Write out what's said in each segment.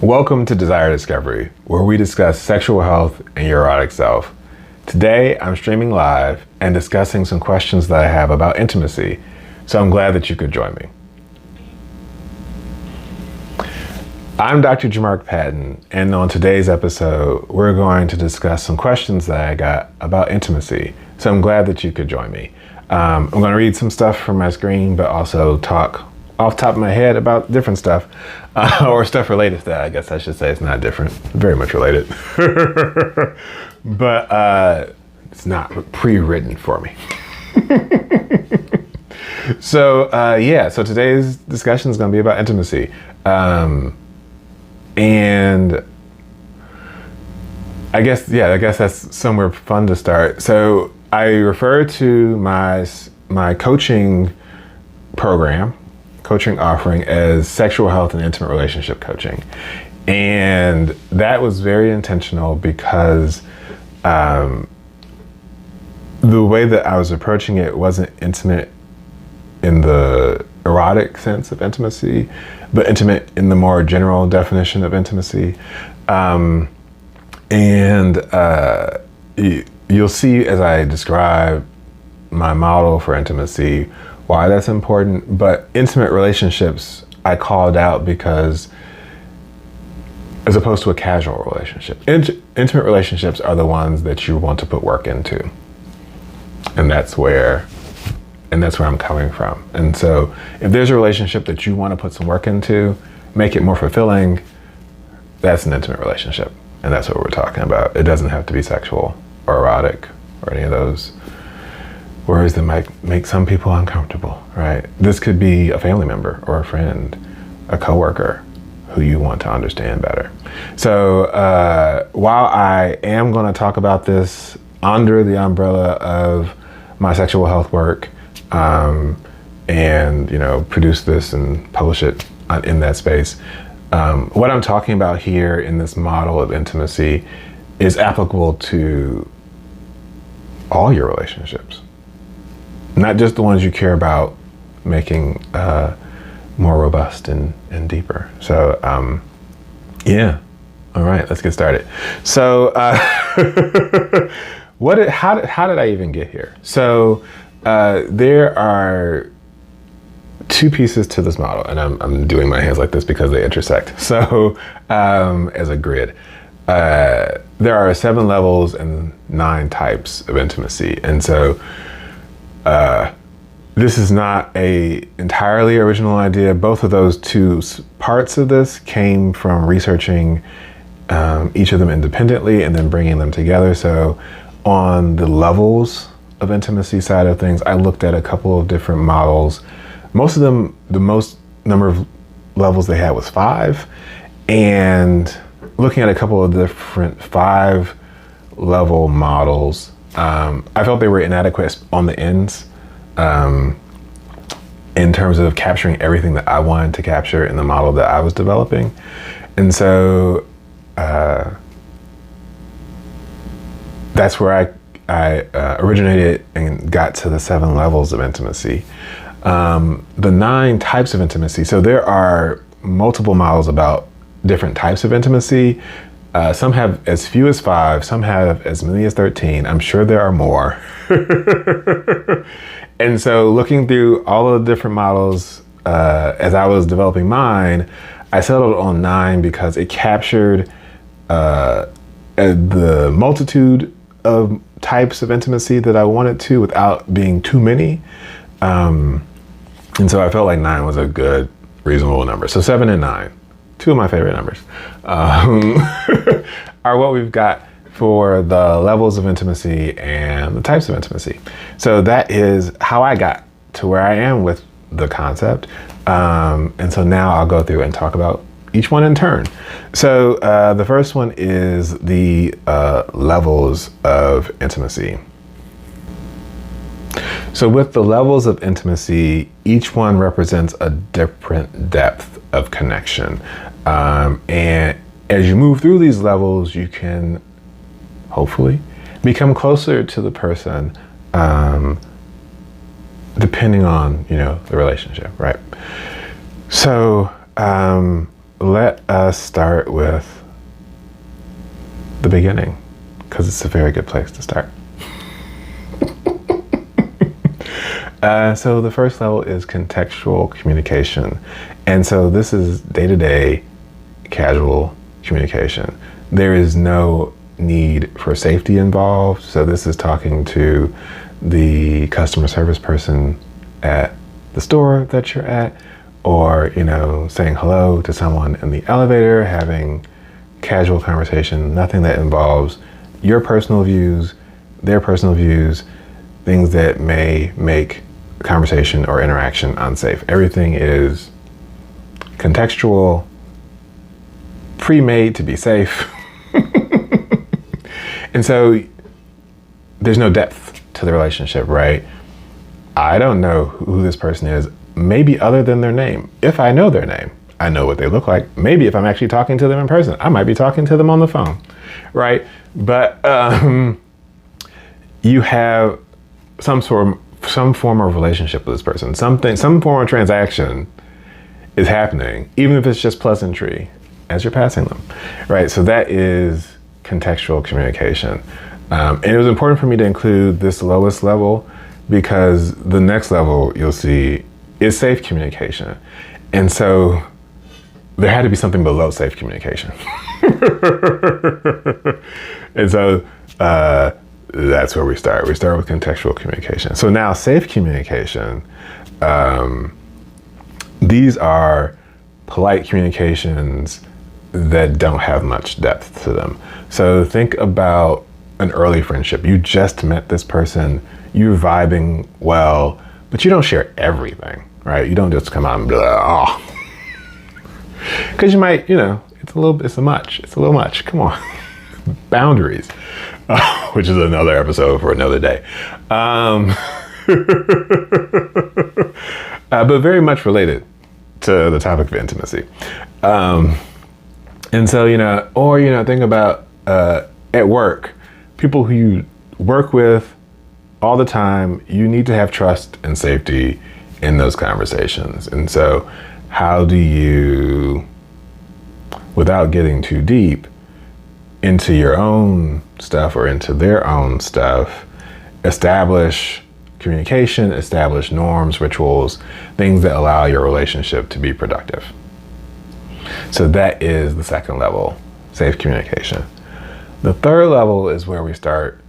Welcome to Desire Discovery, where we discuss sexual health and your erotic self. Today, I'm streaming live and discussing some questions that I have about intimacy, so I'm glad that you could join me. I'm Dr. Johmarx Patton, and on today's episode, we're going to discuss some questions that I got about intimacy, so I'm glad that you could join me. I'm going to read some stuff from my screen, but also talk off the top of my head about different stuff, or stuff related to that. I guess I should say it's not different, very much related, but it's not pre-written for me. So today's discussion is going to be about intimacy. And I guess that's somewhere fun to start. So I refer to my coaching offering as sexual health and intimate relationship coaching. And that was very intentional because the way that I was approaching it wasn't intimate in the erotic sense of intimacy, but intimate in the more general definition of intimacy. You'll see as I describe my model for intimacy why that's important, but intimate relationships I called out because as opposed to a casual relationship, intimate relationships are the ones that you want to put work into. And that's where I'm coming from. And so if there's a relationship that you want to put some work into, make it more fulfilling, that's an intimate relationship. And that's what we're talking about. It doesn't have to be sexual or erotic or any of those words that might make some people uncomfortable, right? This could be a family member or a friend, a coworker who you want to understand better. So while I am going to talk about this under the umbrella of my sexual health work, and produce this and publish it in that space, what I'm talking about here in this model of intimacy is applicable to all your relationships, not just the ones you care about making more robust and deeper. So all right, let's get started. So how did I even get here? So there are two pieces to this model, and I'm doing my hands like this because they intersect. So as a grid, there are 7 levels and 9 types of intimacy. And so this is not a entirely original idea. Both of those two parts of this came from researching each of them independently and then bringing them together. So on the levels of intimacy side of things, I looked at a couple of different models. Most of them, the most number of levels they had was 5. And looking at a couple of different 5-level models, I felt they were inadequate on the ends in terms of capturing everything that I wanted to capture in the model that I was developing. And so that's where I originated and got to the 7 levels of intimacy. The 9 types of intimacy. So there are multiple models about different types of intimacy. Some have as few as 5, some have as many as 13. I'm sure there are more. And so looking through all of the different models, as I was developing mine, I settled on 9 because it captured the multitude of types of intimacy that I wanted to without being too many. And so I felt like 9 was a good, reasonable number. So 7 and 9, 2 of my favorite numbers, are what we've got for the levels of intimacy and the types of intimacy. So that is how I got to where I am with the concept. And so now I'll go through and talk about each one in turn. So the first one is the levels of intimacy. So with the levels of intimacy, each one represents a different depth of connection. And as you move through these levels, you can hopefully become closer to the person, depending on, the relationship, right? So let us start with the beginning, because it's a very good place to start. So the first level is contextual communication. And so this is day-to-day casual communication. There is no need for safety involved. So this is talking to the customer service person at the store that you're at, or, you know, saying hello to someone in the elevator, having casual conversation, nothing that involves your personal views, their personal views, things that may make conversation or interaction unsafe. Everything is contextual, pre-made to be safe. And so there's no depth to the relationship, right? I don't know who this person is, maybe other than their name. If I know their name, I know what they look like. Maybe if I'm actually talking to them in person, I might be talking to them on the phone, right? But you have some form of relationship with this person. Some form of transaction is happening, even if it's just pleasantry as you're passing them, right? So that is contextual communication. And it was important for me to include this lowest level because the next level you'll see is safe communication. And so there had to be something below safe communication. And so that's where we start. We start with contextual communication. So now safe communication, these are polite communications that don't have much depth to them. So think about an early friendship. You just met this person, you're vibing well, but you don't share everything, right? You don't just come out and be like, oh. Because you might, you know, it's a little much. Come on. Boundaries, which is another episode for another day. But very much related to the topic of intimacy. And so, you know, or, you know, think about at work, people who you work with all the time, you need to have trust and safety in those conversations. And so how do you, without getting too deep into your own stuff or into their own stuff, establish communication, establish norms, rituals, things that allow your relationship to be productive. So that is the second level, safe communication. The third level is where we start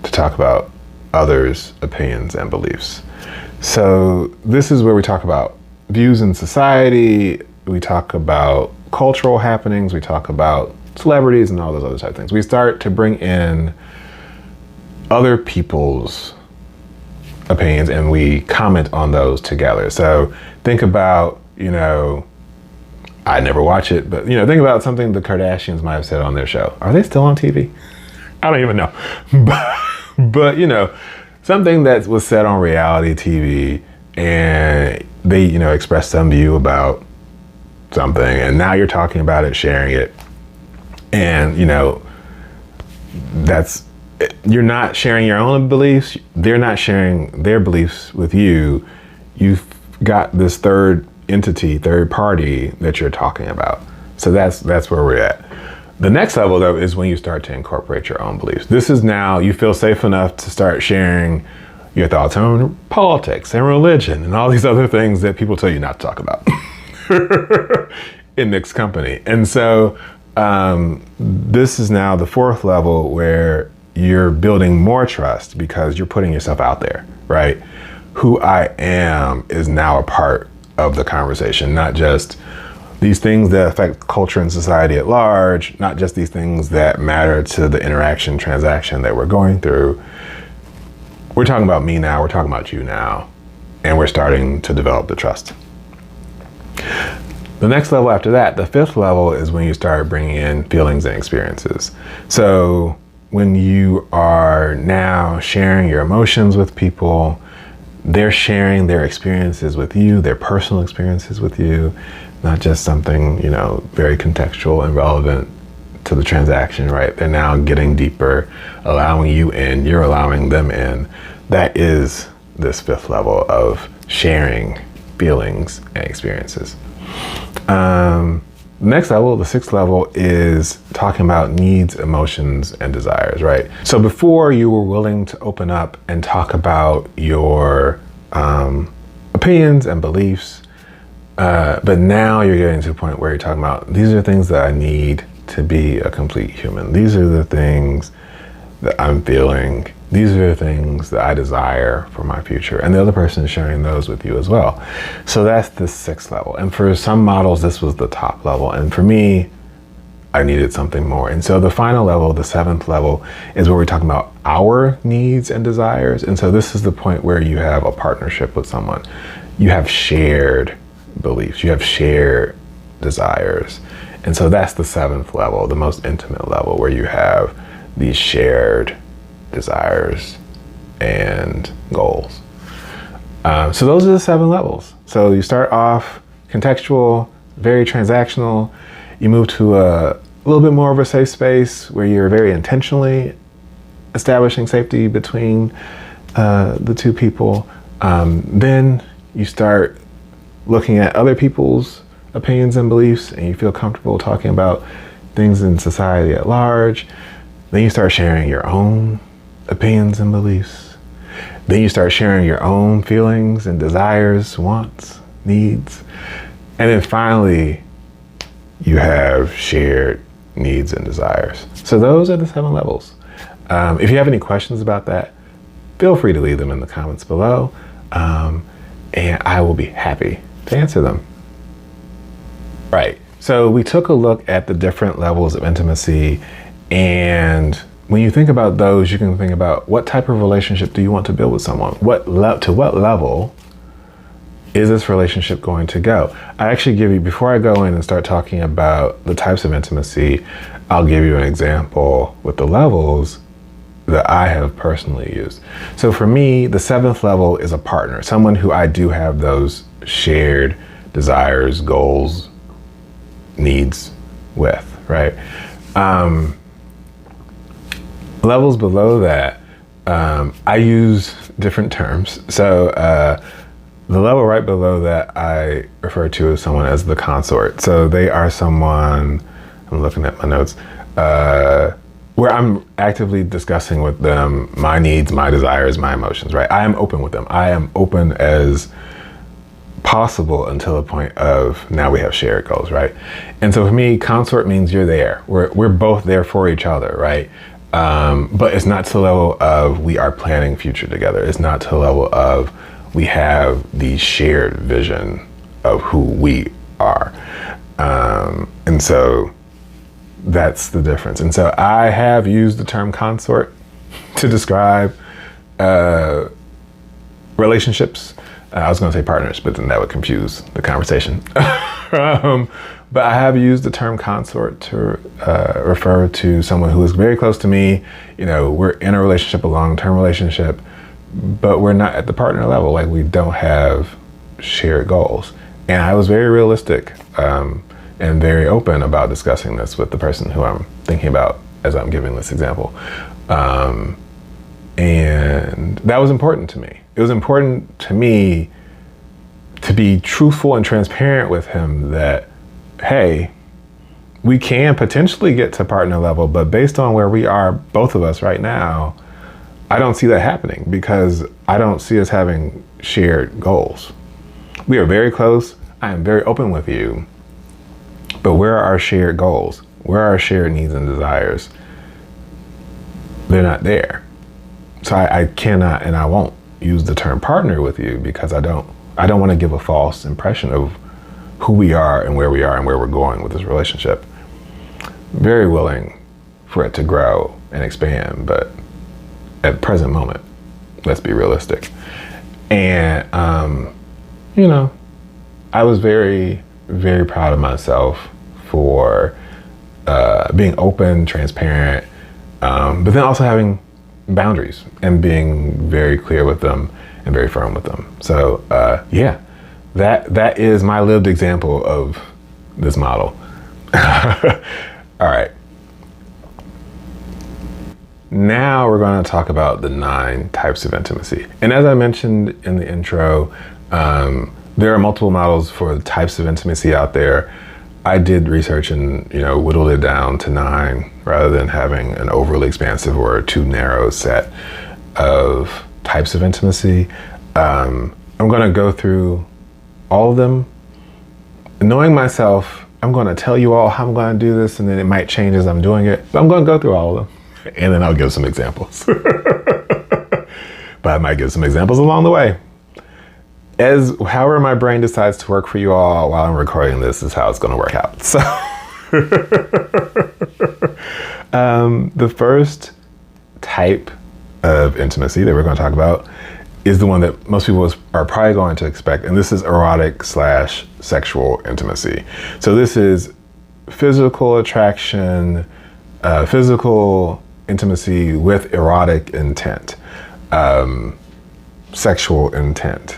to talk about others' opinions and beliefs. So this is where we talk about views in society, we talk about cultural happenings, we talk about celebrities and all those other type of things. We start to bring in other people's opinions and we comment on those together. So think about, you know, I never watch it, but, you know, think about something the Kardashians might have said on their show. Are they still on TV? I don't even know. But you know, something that was said on reality TV and they, you know, expressed some view about something and now you're talking about it, sharing it. And, you know, you're not sharing your own beliefs. They're not sharing their beliefs with you. You've got this third entity, third party that you're talking about. So that's where we're at. The next level though is when you start to incorporate your own beliefs. This is now you feel safe enough to start sharing your thoughts on politics and religion and all these other things that people tell you not to talk about in mixed company. And so this is now the fourth level where you're building more trust because you're putting yourself out there, right? Who I am is now a part of the conversation, not just these things that affect culture and society at large, not just these things that matter to the interaction, transaction that we're going through. We're talking about me now, we're talking about you now, and we're starting to develop the trust. The next level after that, the fifth level, is when you start bringing in feelings and experiences. So when you are now sharing your emotions with people, they're sharing their experiences with you, their personal experiences with you, not just something, you know, very contextual and relevant to the transaction, right? They're now getting deeper, allowing you in, you're allowing them in. That is this fifth level of sharing feelings and experiences. Next level, the sixth level, is talking about needs, emotions, and desires, right? So before, you were willing to open up and talk about your opinions and beliefs, but now you're getting to a point where you're talking about, these are things that I need to be a complete human. These are the things that I'm feeling. These are the things that I desire for my future. And the other person is sharing those with you as well. So that's the sixth level. And for some models, this was the top level. And for me, I needed something more. And so the final level, the seventh level, is where we're talking about our needs and desires. And so this is the point where you have a partnership with someone. You have shared beliefs. You have shared desires. And so that's the seventh level, the most intimate level, where you have these shared desires and goals. So those are the 7 levels. So you start off contextual, very transactional. You move to a little bit more of a safe space where you're very intentionally establishing safety between the two people. Then you start looking at other people's opinions and beliefs, and you feel comfortable talking about things in society at large. Then you start sharing your own opinions and beliefs. Then you start sharing your own feelings and desires, wants, needs. And then finally, you have shared needs and desires. So those are the 7 levels. If you have any questions about that, feel free to leave them in the comments below. And I will be happy to answer them. Right, so we took a look at the different levels of intimacy, and when you think about those, you can think about, what type of relationship do you want to build with someone? To what level is this relationship going to go? I actually give you, before I go in and start talking about the types of intimacy, I'll give you an example with the levels that I have personally used. So for me, the 7th level is a partner, someone who I do have those shared desires, goals, needs with, right? Levels below that, I use different terms. So the level right below that, I refer to as someone as the consort. So they are someone, I'm looking at my notes, where I'm actively discussing with them my needs, my desires, my emotions, right? I am open with them. I am open as possible until a point of, now we have shared goals, right? And so for me, consort means you're there. We're both there for each other, right? But it's not to the level of we are planning future together. It's not to the level of we have the shared vision of who we are. And so that's the difference. And so I have used the term consort to describe relationships. I was going to say partners, but then that would confuse the conversation. But I have used the term consort to refer to someone who is very close to me. You know, we're in a relationship, a long-term relationship, but we're not at the partner level. Like, we don't have shared goals. And I was very realistic and very open about discussing this with the person who I'm thinking about as I'm giving this example. And that was important to me. It was important to me to be truthful and transparent with him that, hey, we can potentially get to partner level, but based on where we are, both of us right now, I don't see that happening because I don't see us having shared goals. We are very close. I am very open with you, but where are our shared goals? Where are our shared needs and desires? They're not there. So I cannot and I won't use the term partner with you because I don't want to give a false impression of who we are and where we are and where we're going with this relationship. Very willing for it to grow and expand, but at the present moment, let's be realistic. And, you know, I was very, very proud of myself for being open, transparent, but then also having boundaries and being very clear with them and very firm with them. So yeah, that is my lived example of this model. All right. Now we're going to talk about the 9 types of intimacy. And as I mentioned in the intro, There are multiple models for the types of intimacy out there. I did research and, whittled it down to 9 rather than having an overly expansive or too narrow set of types of intimacy. I'm going to go through all of them. Knowing myself, I'm going to tell you all how I'm going to do this, and then it might change as I'm doing it. But I'm going to go through all of them, and then I'll give some examples. But I might give some examples along the way. However my brain decides to work for you all while I'm recording this is how it's going to work out. So the first type of intimacy that we're going to talk about is the one that most people are probably going to expect, and this is erotic/sexual intimacy. So this is physical attraction, physical intimacy with erotic intent, sexual intent,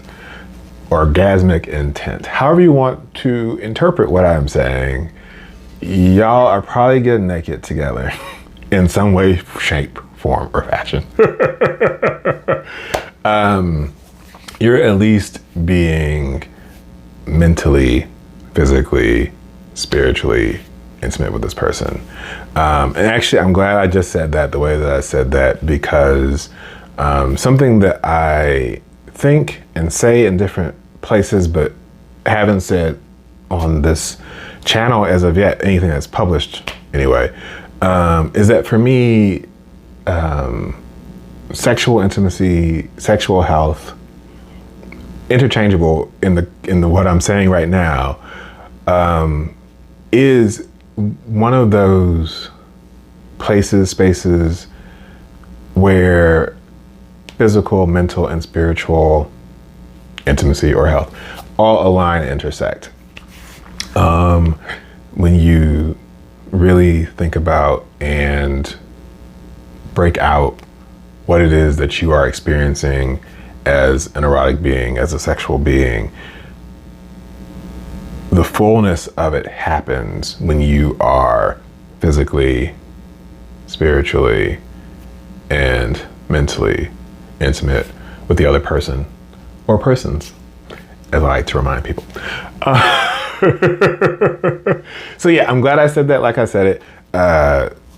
orgasmic intent. However you want to interpret what I'm saying, y'all are probably getting naked together in some way, shape, form, or fashion. You're at least being mentally, physically, spiritually intimate with this person. And actually, I'm glad I just said that the way that I said that, because something that I think and say in different places, but haven't said on this channel as of yet, anything that's published anyway, is that for me, sexual intimacy, sexual health, interchangeable in the what I'm saying right now, is one of those places, spaces where physical, mental, and spiritual intimacy or health all align and intersect. When you really think about and break out what it is that you are experiencing as an erotic being, as a sexual being, the fullness of it happens when you are physically, spiritually, and mentally intimate with the other person, or persons, as I like to remind people. So yeah, I'm glad I said that like I said it,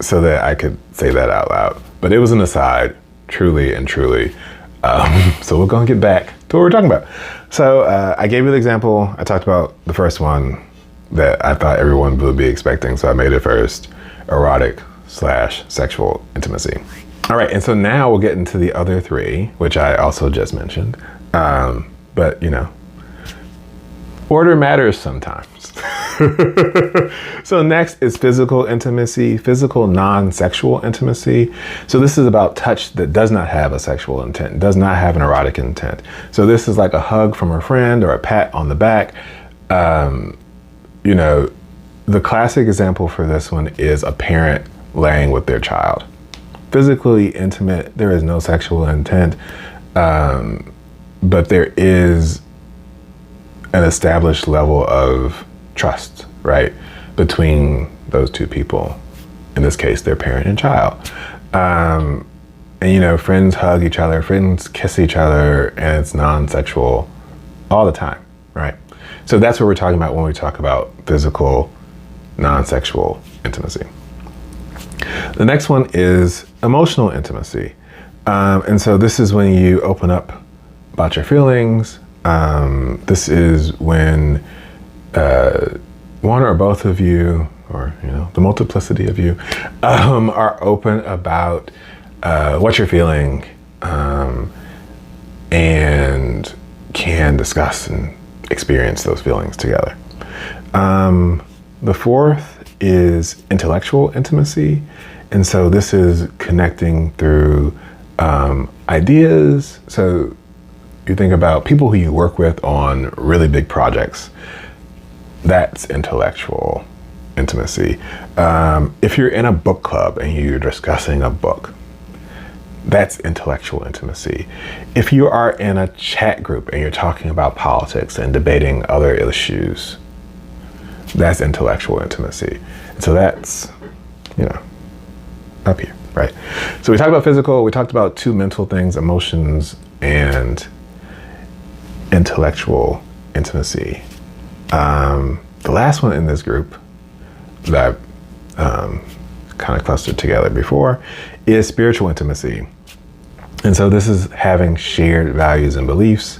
so that I could say that out loud. But it was an aside, truly and truly. So we're gonna get back to what we're talking about. So I gave you the example. I talked about the first one that I thought everyone would be expecting, so I made it first: erotic/sexual intimacy. All right, and so now we'll get into the other 3, which I also just mentioned. But order matters sometimes. So next is physical intimacy, physical non-sexual intimacy. So this is about touch that does not have a sexual intent, does not have an erotic intent. So this is like a hug from a friend or a pat on the back. The classic example for this one is a parent laying with their child. Physically intimate, there is no sexual intent, but there is an established level of trust, right, between those two people. In this case, their parent and child. And friends hug each other, friends kiss each other, and it's non-sexual all the time, right? So that's what we're talking about when we talk about physical, non-sexual intimacy. The next one is emotional intimacy. And so this is when you open up about your feelings. This is when one or both of you, or the multiplicity of you, are open about what you're feeling, and can discuss and experience those feelings together. The fourth is intellectual intimacy. And so this is connecting through ideas. So you think about people who you work with on really big projects. That's intellectual intimacy. If you're in a book club and you're discussing a book, that's intellectual intimacy. If you are in a chat group and you're talking about politics and debating other issues, that's intellectual intimacy. And so that's, up here, right? So we talked about physical, we talked about 2 mental things, emotions and intellectual intimacy. The last one in this group that I've kind of clustered together before is spiritual intimacy. And so this is having shared values and beliefs.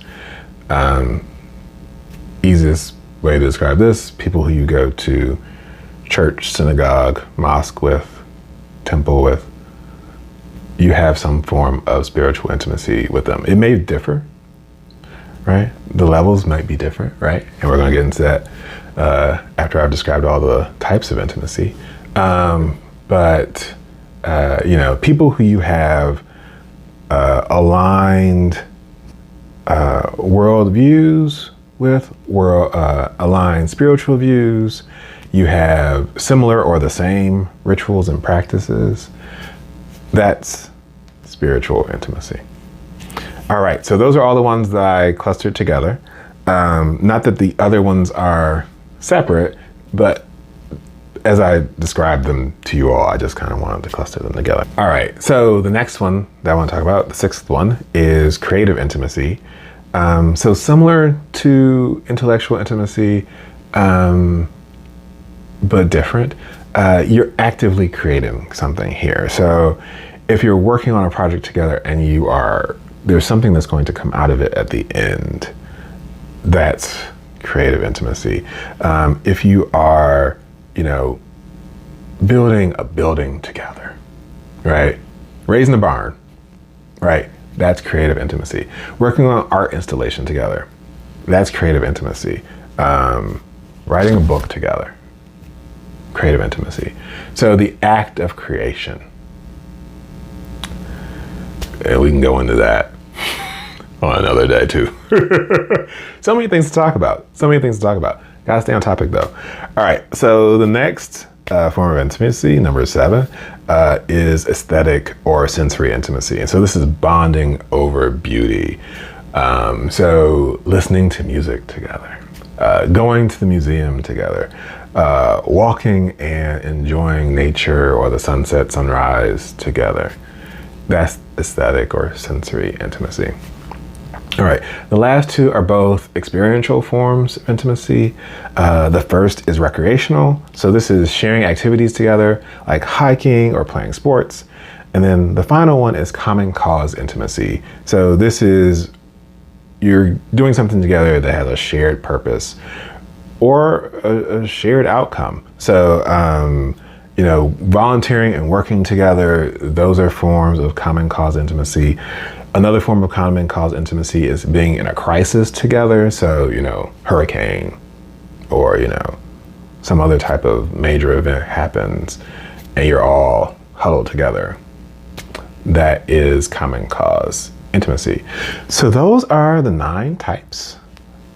Easiest way to describe this, people who you go to church, synagogue, mosque with, temple with, you have some form of spiritual intimacy with them. It may differ, right? The levels might be different, right? And we're going to get into that after I've described all the types of intimacy. But people who you have aligned worldviews with, aligned spiritual views, you have similar or the same rituals and practices, that's spiritual intimacy. All right, so those are all the ones that I clustered together. Not that the other ones are separate, but as I described them to you all, I just kind of wanted to cluster them together. All right, so the next one that I want to talk about, the sixth one, is creative intimacy. So similar to intellectual intimacy, but different. You're actively creating something here. So if you're working on a project together and there's something that's going to come out of it at the end, that's creative intimacy. If you are, building a building together, right? Raising a barn, right? That's creative intimacy. Working on art installation together, that's creative intimacy. Writing a book together, creative intimacy. So the act of creation, and we can go into that on another day too. So many things to talk about. Gotta stay on topic though. All right, so the next form of intimacy, number 7, is aesthetic or sensory intimacy. And so this is bonding over beauty. So listening to music together, going to the museum together, walking and enjoying nature or the sunset, sunrise together. That's aesthetic or sensory intimacy. All right, the last two are both experiential forms of intimacy. The first is recreational. So this is sharing activities together, like hiking or playing sports. And then the final one is common cause intimacy. So this is, you're doing something together that has a shared purpose or a shared outcome. So, volunteering and working together, those are forms of common cause intimacy. Another form of common cause intimacy is being in a crisis together. So, hurricane or, some other type of major event happens and you're all huddled together. That is common cause intimacy. So those are the 9 types: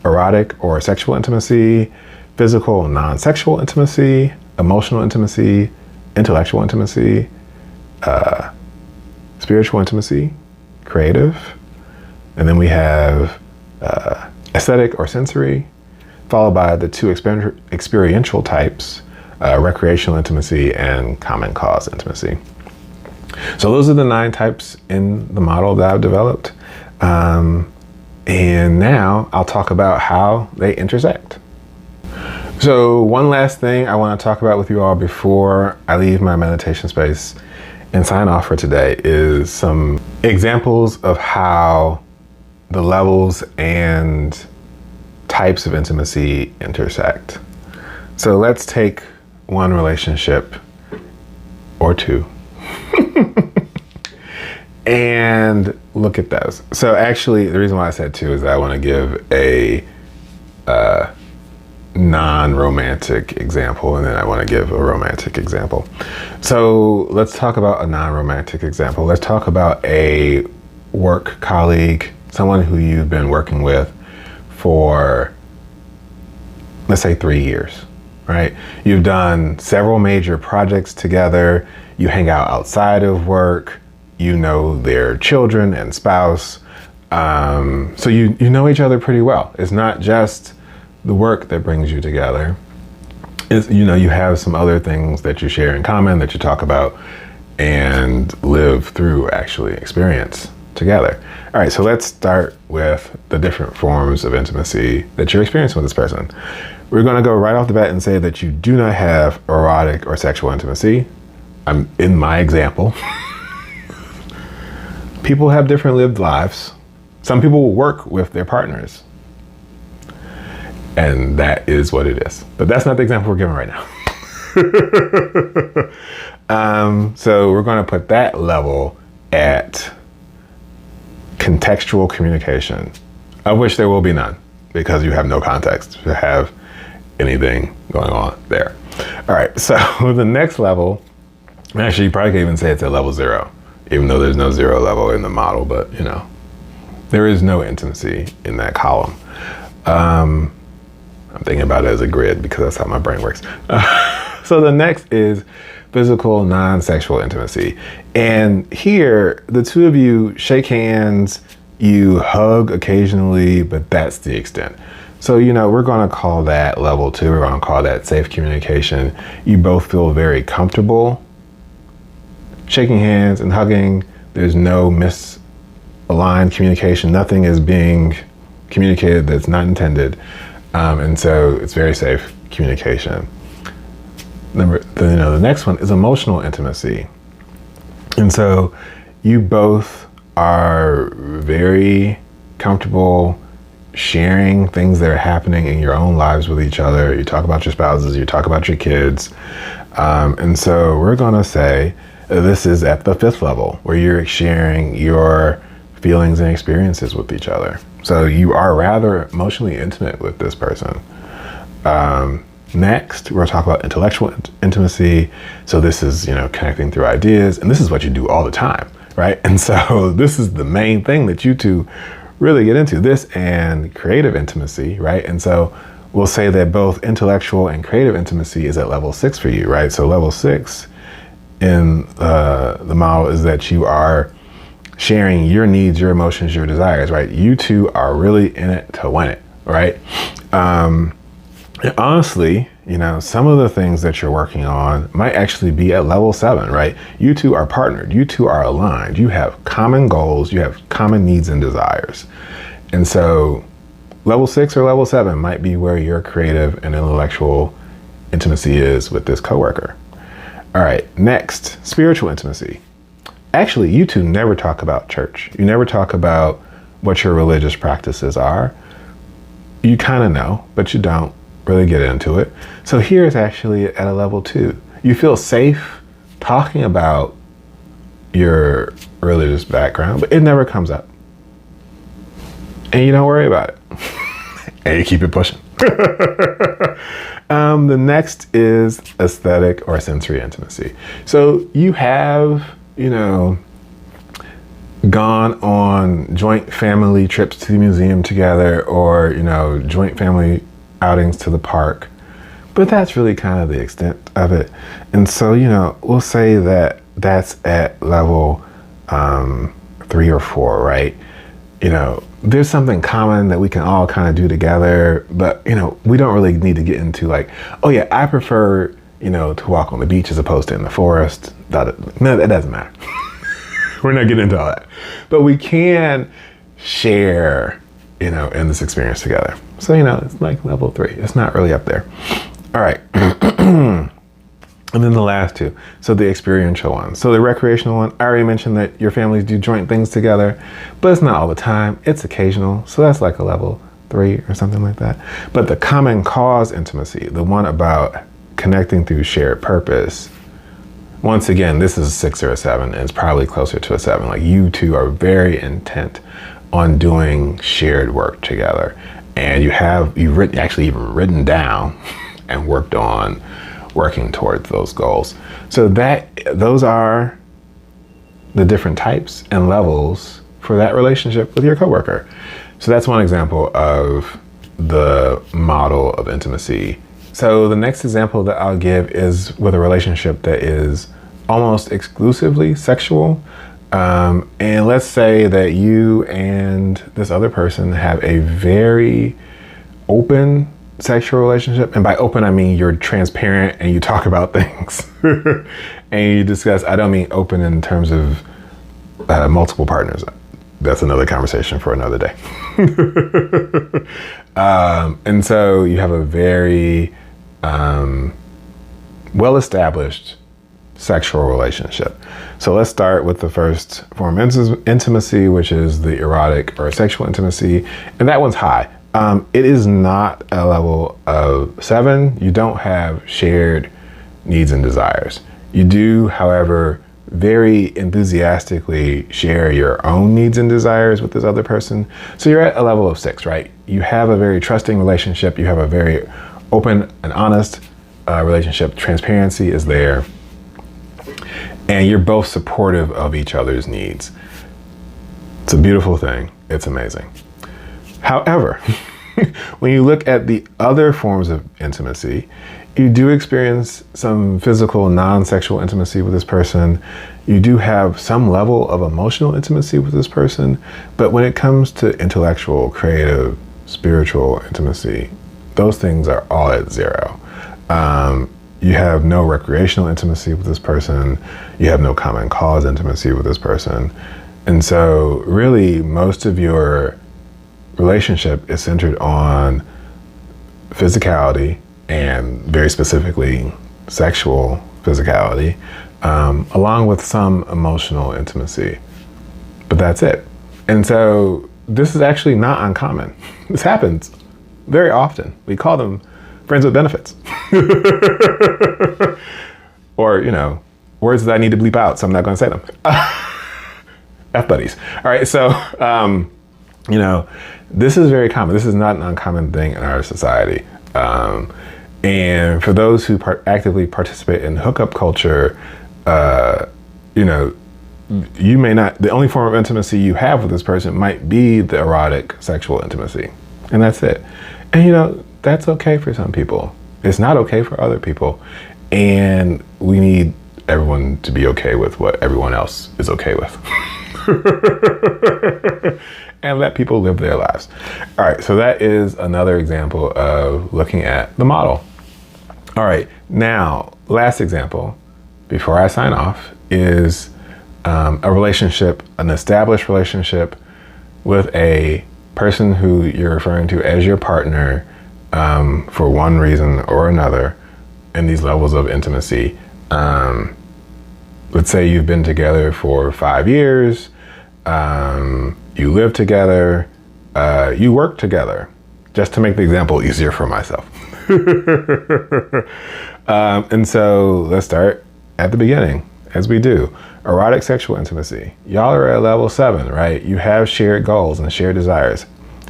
erotic or sexual intimacy, physical non-sexual intimacy, emotional intimacy, intellectual intimacy, spiritual intimacy, creative, and then we have aesthetic or sensory, followed by the 2 experiential types, recreational intimacy and common cause intimacy. So those are the 9 types in the model that I've developed. And now I'll talk about how they intersect. So one last thing I want to talk about with you all before I leave my meditation space and sign off for today is some examples of how the levels and types of intimacy intersect. So let's take one relationship or 2 and look at those. So actually, the reason why I said 2 is that I want to give a non-romantic example, and then I want to give a romantic example. So let's talk about a non-romantic example. Let's talk about a work colleague, someone who you've been working with for, let's say, 3 years, right? You've done several major projects together. You hang out outside of work. You know their children and spouse. So you know each other pretty well. It's not just the work that brings you together. It's, you have some other things that you share in common, that you talk about and live through, actually experience together. All right, so let's start with the different forms of intimacy that you're experiencing with this person. We're going to go right off the bat and say that you do not have erotic or sexual intimacy. I'm in my example. People have different lived lives. Some people will work with their partners. And that is what it is. But that's not the example we're giving right now. So we're going to put that level at contextual communication, of which there will be none, because you have no context to have anything going on there. All right, so the next level, actually you probably can even say it's at level 0, even though there's no 0 level in the model, but there is no intimacy in that column. I'm thinking about it as a grid because that's how my brain works. So the next is physical, non-sexual intimacy. And here, the two of you shake hands, you hug occasionally, but that's the extent. So, we're going to call that level 2. We're going to call that safe communication. You both feel very comfortable shaking hands and hugging. There's no misaligned communication. Nothing is being communicated that's not intended. And so it's very safe communication. The next one is emotional intimacy. And so you both are very comfortable sharing things that are happening in your own lives with each other. You talk about your spouses, you talk about your kids. And so we're going to say this is at the 5th level, where you're sharing your feelings and experiences with each other. So you are rather emotionally intimate with this person. Next, we're going to talk about intellectual intimacy. So this is, connecting through ideas, and this is what you do all the time, right? And so this is the main thing that you two really get into, this and creative intimacy, right? And so we'll say that both intellectual and creative intimacy is at level 6 for you, right? So level 6 in the model is that you are sharing your needs, your emotions, your desires, right? You two are really in it to win it, right? And honestly, some of the things that you're working on might actually be at level 7, right? You two are partnered. You two are aligned. You have common goals. You have common needs and desires. And so level 6 or level 7 might be where your creative and intellectual intimacy is with this coworker. All right, next, spiritual intimacy. Actually, you two never talk about church. You never talk about what your religious practices are. You kind of know, but you don't really get into it. So here is actually at a level 2. You feel safe talking about your religious background, but it never comes up. And you don't worry about it. And you keep it pushing. The next is aesthetic or sensory intimacy. So you have, gone on joint family trips to the museum together, or, joint family outings to the park, but that's really kind of the extent of it. And so, we'll say that that's at level 3 or 4, right? There's something common that we can all kind of do together, but, we don't really need to get into like, oh yeah, I prefer, to walk on the beach as opposed to in the forest. No, that doesn't matter. We're not getting into all that, but we can share, in this experience together. So, it's like level 3. It's not really up there. All right. And then the last 2. So the experiential one. So the recreational one, I already mentioned that your families do joint things together, but it's not all the time. It's occasional. So that's like a level 3 or something like that. But the common cause intimacy, the one about connecting through shared purpose, once again, this is a 6 or a 7, and it's probably closer to a 7. Like you two are very intent on doing shared work together. And you've written down and worked on working towards those goals. So those are the different types and levels for that relationship with your coworker. So that's one example of the model of intimacy. So the next example that I'll give is with a relationship that is almost exclusively sexual. And let's say that you and this other person have a very open sexual relationship. And by open, I mean you're transparent and you talk about things and you discuss. I don't mean open in terms of multiple partners. that's another conversation for another day. And so you have a very well-established sexual relationship. So let's start with the first form of intimacy, which is the erotic or sexual intimacy. And that one's high. It is not a level of 7. You don't have shared needs and desires. You do, however, very enthusiastically share your own needs and desires with this other person. So you're at a level of 6, right? You have a very trusting relationship. You have a very open and honest relationship. Transparency is there. And you're both supportive of each other's needs. It's a beautiful thing. It's amazing. However, when you look at the other forms of intimacy, you do experience some physical, non-sexual intimacy with this person. You do have some level of emotional intimacy with this person. But when it comes to intellectual, creative, spiritual intimacy, those things are all at 0. You have no recreational intimacy with this person. You have no common cause intimacy with this person. And so really most of your relationship is centered on physicality, and very specifically sexual physicality, along with some emotional intimacy. But that's it. And so this is actually not uncommon. This happens very often. We call them friends with benefits. Or, words that I need to bleep out, so I'm not going to say them. F buddies. All right, so, this is very common. This is not an uncommon thing in our society. And for those who actively participate in hookup culture, you may not, the only form of intimacy you have with this person might be the erotic sexual intimacy. And that's it. And that's okay for some people. It's not okay for other people. And we need everyone to be okay with what everyone else is okay with. And let people live their lives. All right, so that is another example of looking at the model. All right, now, last example, before I sign off, is a relationship, an established relationship with a person who you're referring to as your partner for one reason or another in these levels of intimacy. Let's say you've been together for 5 years, you live together, you work together, just to make the example easier for myself. And so let's start at the beginning, as we do. Erotic sexual intimacy. Y'all are at level 7, right? You have shared goals and shared desires.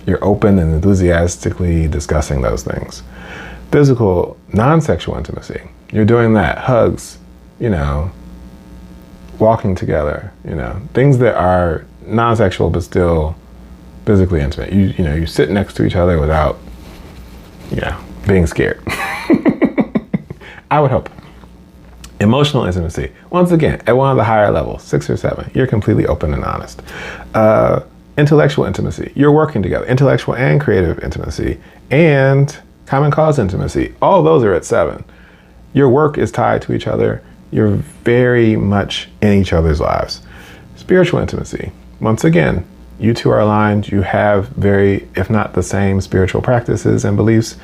You're open and enthusiastically discussing those things. Physical, non-sexual intimacy. You're doing that. Hugs, walking together, things that are non-sexual but still physically intimate. You sit next to each other without, being scared. I would hope. Emotional intimacy. Once again, at one of the higher levels, 6 or 7, you're completely open and honest. Intellectual intimacy. You're working together. Intellectual and creative intimacy. And common cause intimacy. All those are at 7. Your work is tied to each other. You're very much in each other's lives. Spiritual intimacy. Once again, you two are aligned. You have very, if not the same, spiritual practices and beliefs.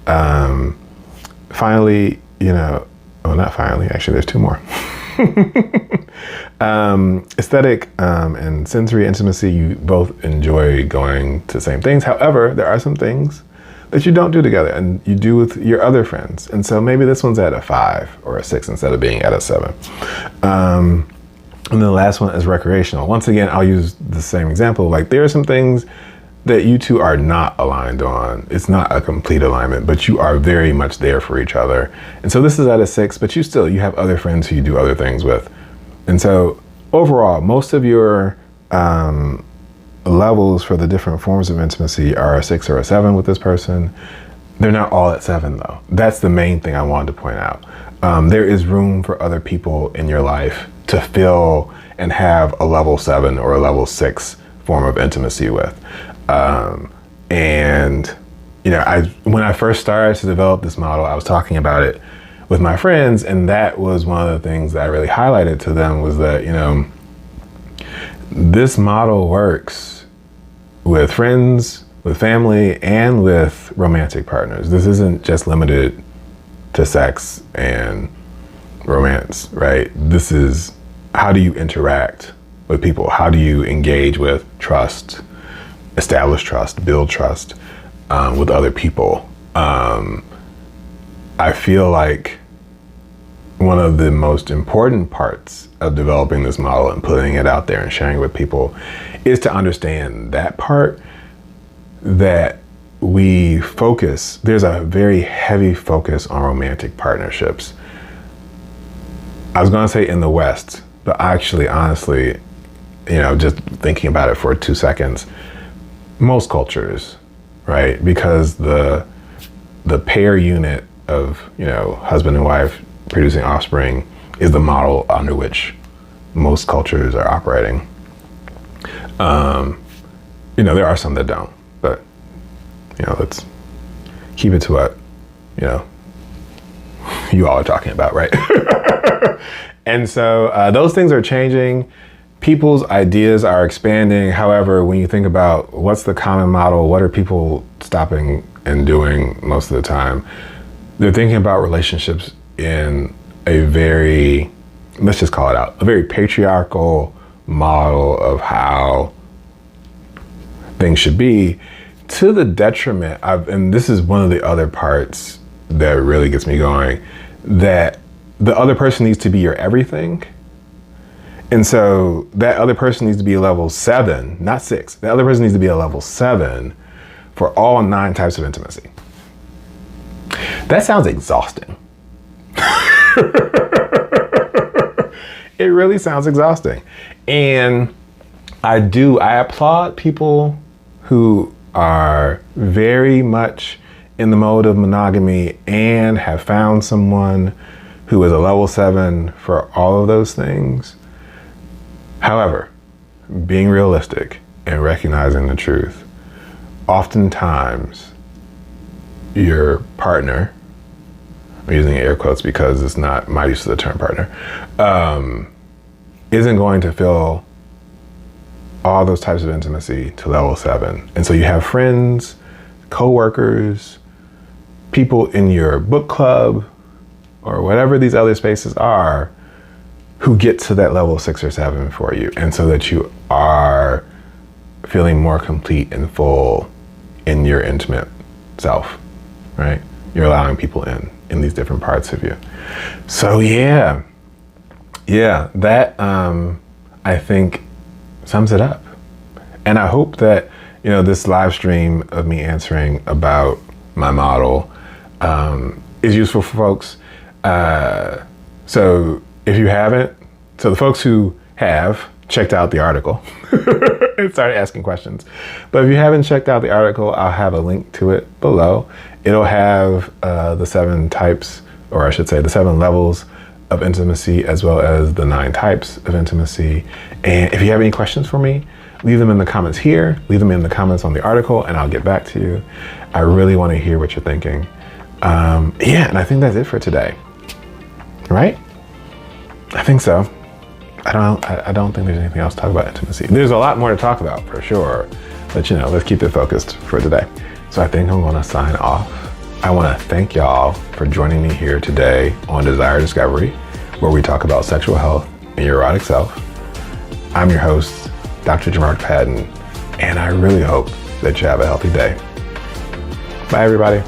Finally, not finally, actually, there's 2 more. Aesthetic and sensory intimacy, you both enjoy going to the same things. However, there are some things that you don't do together and you do with your other friends. And so maybe this one's at a 5 or a 6 instead of being at a 7. And then the last one is recreational. Once again, I'll use the same example. Like there are some things that you two are not aligned on. It's not a complete alignment, but you are very much there for each other. And so this is at a 6, but you have other friends who you do other things with. And so overall, most of your levels for the different forms of intimacy are a 6 or a 7 with this person. They're not all at 7 though. That's the main thing I wanted to point out. There is room for other people in your life to fill and have a level 7 or a level 6 form of intimacy with. When I first started to develop this model, I was talking about it with my friends, and that was one of the things that I really highlighted to them was that, This model works with friends, with family, and with romantic partners. This isn't just limited to sex and romance, right? This is, how do you interact with people? How do you engage with trust, establish trust, build trust with other people? I feel like one of the most important parts of developing this model and putting it out there and sharing it with people is to understand that part, that there's a very heavy focus on romantic partnerships. I was going to say in the West, but actually, honestly, just thinking about it for 2 seconds, most cultures, right? Because the pair unit of, husband and wife producing offspring is the model under which most cultures are operating. There are some that don't, but, let's keep it to what, you all are talking about, right? And so those things are changing. People's ideas are expanding. However, when you think about what's the common model, what are people stopping and doing most of the time? They're thinking about relationships in a very, let's just call it out, a very patriarchal model of how things should be, to the detriment of, and this is one of the other parts that really gets me going, that the other person needs to be your everything. And so that other person needs to be a level 7, not 6. The other person needs to be a level 7 for all 9 types of intimacy. That sounds exhausting. It really sounds exhausting. And I applaud people who are very much in the mode of monogamy and have found someone who is a level 7 for all of those things. However, being realistic and recognizing the truth, oftentimes your partner, I'm using air quotes because it's not my use of the term partner, isn't going to fill all those types of intimacy to level 7. And so you have friends, coworkers, people in your book club, or whatever these other spaces are, who get to that level 6 or 7 for you. And so that you are feeling more complete and full in your intimate self, right? You're allowing people in these different parts of you. So yeah, that I think sums it up. And I hope that, this live stream of me answering about my model is useful for folks. So if you haven't, so the folks who have checked out the article and started asking questions, but if you haven't checked out the article, I'll have a link to it below. It'll have the 7 types, or I should say the 7 levels of intimacy, as well as the 9 types of intimacy. And if you have any questions for me, leave them in the comments here, leave them in the comments on the article, and I'll get back to you. I really want to hear what you're thinking. And I think that's it for today, right? I think so. I don't think there's anything else to talk about intimacy. There's a lot more to talk about for sure, but let's keep it focused for today. So I think I'm going to sign off. I want to thank y'all for joining me here today on Desire Discovery, where we talk about sexual health and your erotic self. I'm your host, Dr. Johmarx Patton, and I really hope that you have a healthy day. Bye, everybody.